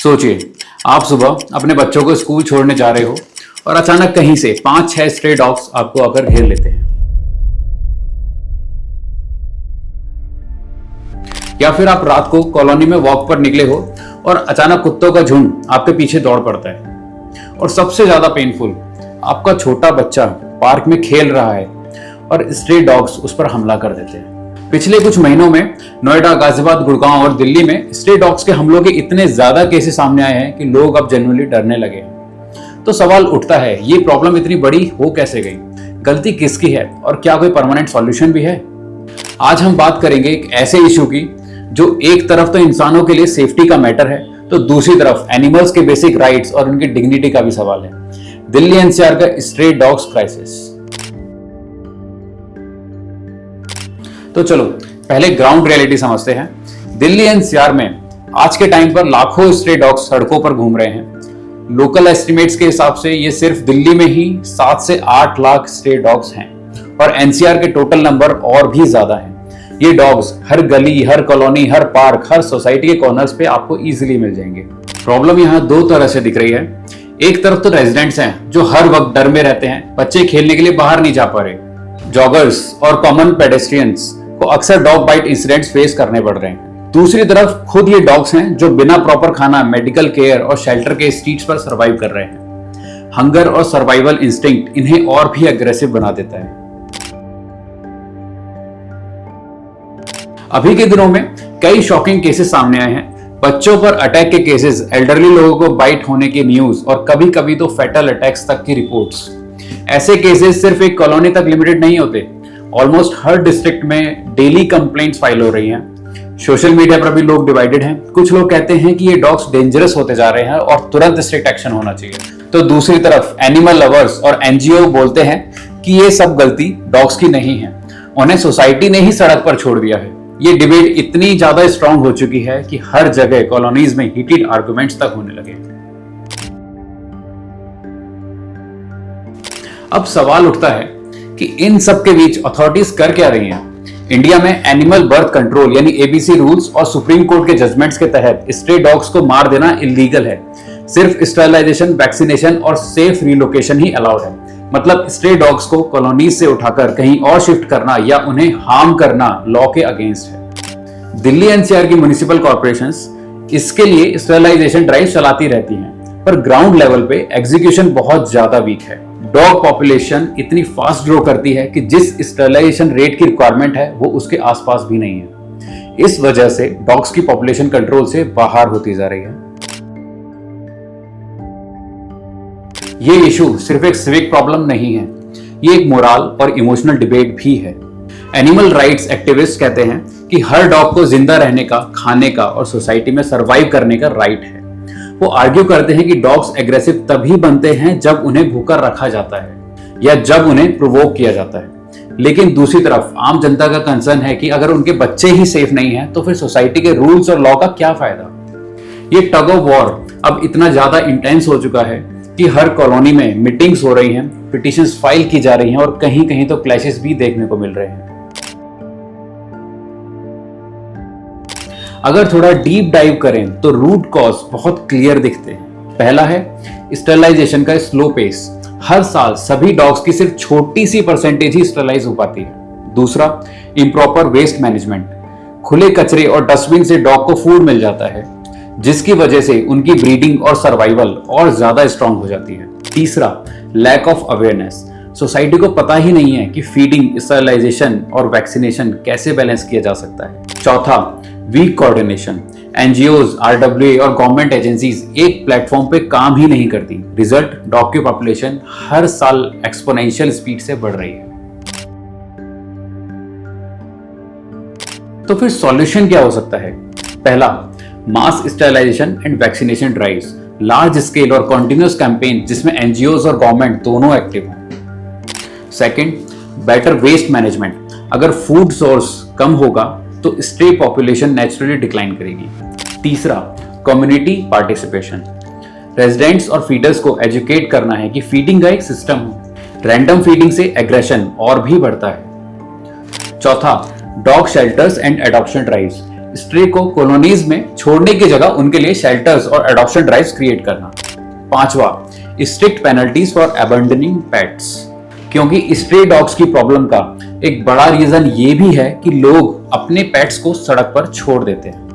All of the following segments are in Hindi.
सोचिए, आप सुबह अपने बच्चों को स्कूल छोड़ने जा रहे हो और अचानक कहीं से 5-6 स्ट्रे डॉग्स आपको आकर घेर लेते हैं। या फिर आप रात को कॉलोनी में वॉक पर निकले हो और अचानक कुत्तों का झुंड आपके पीछे दौड़ पड़ता है। और सबसे ज्यादा पेनफुल, आपका छोटा बच्चा पार्क में खेल रहा है और स्ट्रे डॉग्स उस पर हमला कर देते हैं। पिछले कुछ महीनों में नोएडा, गाजियाबाद, गुड़गांव और दिल्ली में स्ट्रे डॉग्स के हमलों के इतने ज्यादा केसेस सामने आए हैं कि लोग अब जेन्युइनली डरने लगे हैं। तो सवाल उठता है, ये प्रॉब्लम इतनी बड़ी हो कैसे गई? गलती किसकी है और क्या कोई परमानेंट सॉल्यूशन भी है? आज हम बात करेंगे एक ऐसे इशू की जो एक तरफ तो इंसानों के लिए सेफ्टी का मैटर है, तो दूसरी तरफ एनिमल्स के बेसिक राइट्स और उनकी डिग्निटी का भी सवाल है। दिल्ली एनसीआर का स्ट्रे डॉग्स क्राइसिस। तो चलो पहले ग्राउंड रियलिटी समझते हैं। दिल्ली एनसीआर में आज के टाइम पर लाखों स्ट्रे डॉग्स सड़कों पर घूम रहे हैं। लोकल एस्टिमेट्स के हिसाब से ये सिर्फ दिल्ली में ही 7 से 8 लाख स्ट्रे डॉग्स हैं और एनसीआर के टोटल नंबर और भी ज्यादा हैं। ये डॉग्स हर गली, हर कॉलोनी, हर पार्क, हर सोसाइटी के कॉर्नर्स पे आपको इजीली मिल जाएंगे। प्रॉब्लम यहाँ दो तरह से दिख रही है। एक तरफ तो रेजिडेंट्स हैं जो हर वक्त डर में रहते हैं, बच्चे खेलने के लिए बाहर नहीं जा पा रहे। जॉगर्स और कॉमन पेडेस्ट्रियंस को अक्सर डॉग बाइट इंसिडेंट्स फेस करने पड़ रहे हैं। दूसरी तरफ खुद ये डॉग्स हैं जो बिना प्रॉपर खाना, मेडिकल केयर और शेल्टर के स्ट्रीट्स पर सर्वाइव कर रहे हैं। हंगर और सर्वाइवल इंस्टिंक्ट इन्हें और भी अग्रेसिव बना देता है। अभी के दिनों में कई शॉकिंग केसेस सामने आए हैं। बच्चों पर अटैक के केसेस, एल्डरली लोगों को बाइट होने के न्यूज और कभी कभी तो फैटल अटैक्स तक की रिपोर्ट्स। ऐसे केसेस सिर्फ एक कॉलोनी तक लिमिटेड नहीं होते। ऑलमोस्ट हर डिस्ट्रिक्ट में डेली कंप्लेंट्स फाइल हो रही हैं। सोशल मीडिया पर भी लोग डिवाइडेड हैं। कुछ लोग कहते हैं कि ये डॉग्स डेंजरस होते जा रहे हैं और तुरंत स्ट्रिक्ट एक्शन होना चाहिए, तो दूसरी तरफ एनिमल लवर्स और एनजीओ बोलते हैं कि ये सब गलती डॉग्स की नहीं है, उन्हें सोसाइटी ने ही सड़क पर छोड़ दिया है। ये डिबेट इतनी ज्यादा स्ट्रांग हो चुकी है कि हर जगह कॉलोनीज में हीटेड आर्गुमेंट्स तक होने लगे। अब सवाल उठता है कि इन सब के बीच अथॉरिटीज कर क्या रही हैं? इंडिया में एनिमल बर्थ कंट्रोल यानी एबीसी रूल्स और सुप्रीम कोर्ट के जजमेंट्स के तहत स्ट्रे डॉग्स को मार देना इलीगल है। सिर्फ स्टरलाइजेशन, वैक्सीनेशन और सेफ रिलोकेशन ही अलाउड है। मतलब स्ट्रे डॉग्स को कॉलोनीज से उठाकर कहीं और शिफ्ट करना या उन्हें हार्म करना लॉ के अगेंस्ट है। दिल्ली एनसीआर की म्युनिसिपल कॉर्पोरेशंस इसके लिए स्टरलाइजेशन ड्राइव चलाती रहती हैं, पर ग्राउंड लेवल पे एग्जीक्यूशन बहुत ज्यादा वीक है। डॉग पॉपुलेशन इतनी फास्ट ग्रो करती है कि जिस स्टरलाइजेशन रेट की रिक्वायरमेंट है वो उसके आसपास भी नहीं है। इस वजह से डॉग्स की पॉपुलेशन कंट्रोल से बाहर होती जा रही है। ये इशू सिर्फ एक सिविक प्रॉब्लम नहीं है, ये एक मोरल और इमोशनल डिबेट भी है। एनिमल राइट्स एक्टिविस्ट कहते हैं कि हर डॉग को जिंदा रहने का, खाने का और सोसाइटी में सरवाइव करने का राइट है। वो आर्ग्यू करते हैं कि डॉग्स एग्रेसिव तभी बनते हैं जब उन्हें भूखा रखा जाता है या जब उन्हें प्रोवोक किया जाता है। लेकिन दूसरी तरफ आम जनता का कंसर्न है कि अगर उनके बच्चे ही सेफ नहीं हैं तो फिर सोसाइटी के रूल्स और लॉ का क्या फायदा। ये टग ऑफ वॉर अब इतना ज्यादा इंटेंस हो चुका है कि हर कॉलोनी में मीटिंग्स हो रही हैं, पिटीशंस फाइल की जा रही हैं और कहीं कहीं तो क्लैशेस भी देखने को मिल रहे हैं। अगर थोड़ा डीप डाइव करें तो रूट कॉज बहुत क्लियर दिखते हैं। पहला है स्टरलाइजेशन का स्लो पेस। हर साल सभी डॉग्स की सिर्फ छोटी सी परसेंटेज ही स्टरलाइज हो पाती है। दूसरा, इम्प्रॉपर वेस्ट मैनेजमेंट। खुले कचरे और डस्टबिन से डॉग को फूड मिल जाता है, जिसकी वजह से उनकी ब्रीडिंग और सर्वाइवल और ज्यादा स्ट्रांग हो जाती है। तीसरा, लैक ऑफ अवेयरनेस। सोसाइटी को पता ही नहीं है कि फीडिंग, स्टरलाइजेशन और वैक्सीनेशन कैसे बैलेंस किया जा सकता है। चौथा, वीक कोऑर्डिनेशन। एनजीओज, आरडब्ल्यूए और गवर्नमेंट एजेंसीज एक प्लेटफॉर्म पे काम ही नहीं करती। रिजल्ट, डॉग की पॉपुलेशन हर साल एक्सपोनेंशियल स्पीड से बढ़ रही है। तो फिर सॉल्यूशन क्या हो सकता है? पहला, mass sterilisation and vaccination drives. Large scale और कॉन्टिन्यूअस कैंपेन जिसमें एनजीओज और गवर्नमेंट दोनों एक्टिव हों। Second, better waste management. अगर फूड सोर्स कम होगा तो स्ट्रे पॉपुलेशन नेचुरली डिक्लाइन करेगी। तीसरा, कम्युनिटी पार्टिसिपेशन। रेजिडेंट्स और फीडर्स को एजुकेट करना है कि फीडिंग का एक सिस्टम हो। रैंडम फीडिंग से एग्रेशन और भी बढ़ता है। चौथा, dog shelters and adoption drives. Stray को कॉलोनीज में छोड़ने की जगह उनके लिए शेल्टर्स और एडॉप्शन ड्राइव्स क्रिएट करना। पांचवा, स्ट्रिक्ट पेनल्टीज फॉर अबंडनिंग पेट्स, क्योंकि स्ट्रे डॉग्स की प्रॉब्लम का एक बड़ा रीजन ये भी है कि लोग अपने पेट्स को सड़क पर छोड़ देते हैं।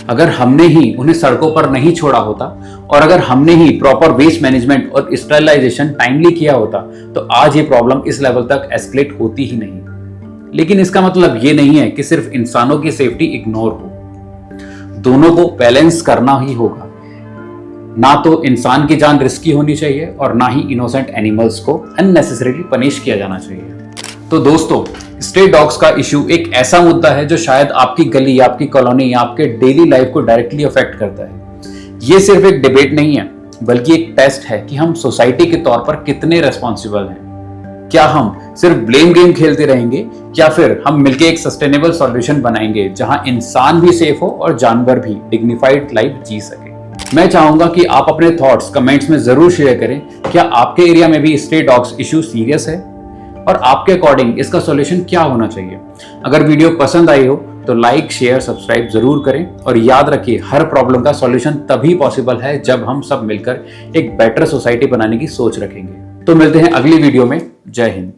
अगर हमने ही उन्हें सड़कों पर नहीं छोड़ा होता और अगर हमने ही प्रॉपर वेस्ट मैनेजमेंट और स्टरलाइजेशन टाइमली किया होता तो आज ये प्रॉब्लम इस लेवल तक एस्केलेट होती ही नहीं। लेकिन इसका मतलब ये नहीं है कि सिर्फ इंसानों की सेफ्टी इग्नोर हो, दोनों को बैलेंस करना ही होगा। ना तो इंसान की जान रिस्की होनी चाहिए और ना ही इनोसेंट एनिमल्स को अननेसेसरीली पनिश किया जाना चाहिए। तो दोस्तों, स्ट्रे डॉग्स का इशू एक ऐसा मुद्दा है जो शायद आपकी गली, आपकी कॉलोनी या आपके डेली लाइफ को डायरेक्टली अफेक्ट करता है। ये सिर्फ एक डिबेट नहीं है बल्कि एक टेस्ट है कि हम सोसाइटी के तौर पर कितने रेस्पॉन्सिबल हैं। क्या हम सिर्फ ब्लेम गेम खेलते रहेंगे या फिर हम मिलकर एक सस्टेनेबल सॉल्यूशन बनाएंगे जहां इंसान भी सेफ हो और जानवर भी डिग्निफाइड लाइफ जी सके। मैं चाहूंगा कि आप अपने थॉट्स कमेंट्स में जरूर शेयर करें। क्या आपके एरिया में भी स्ट्रे डॉग्स इशू सीरियस है और आपके अकॉर्डिंग इसका सॉल्यूशन क्या होना चाहिए? अगर वीडियो पसंद आई हो तो लाइक, शेयर, सब्सक्राइब जरूर करें और याद रखिए, हर प्रॉब्लम का सॉल्यूशन तभी पॉसिबल है जब हम सब मिलकर एक बेटर सोसाइटी बनाने की सोच रखेंगे। तो मिलते हैं अगली वीडियो में। जय हिंद।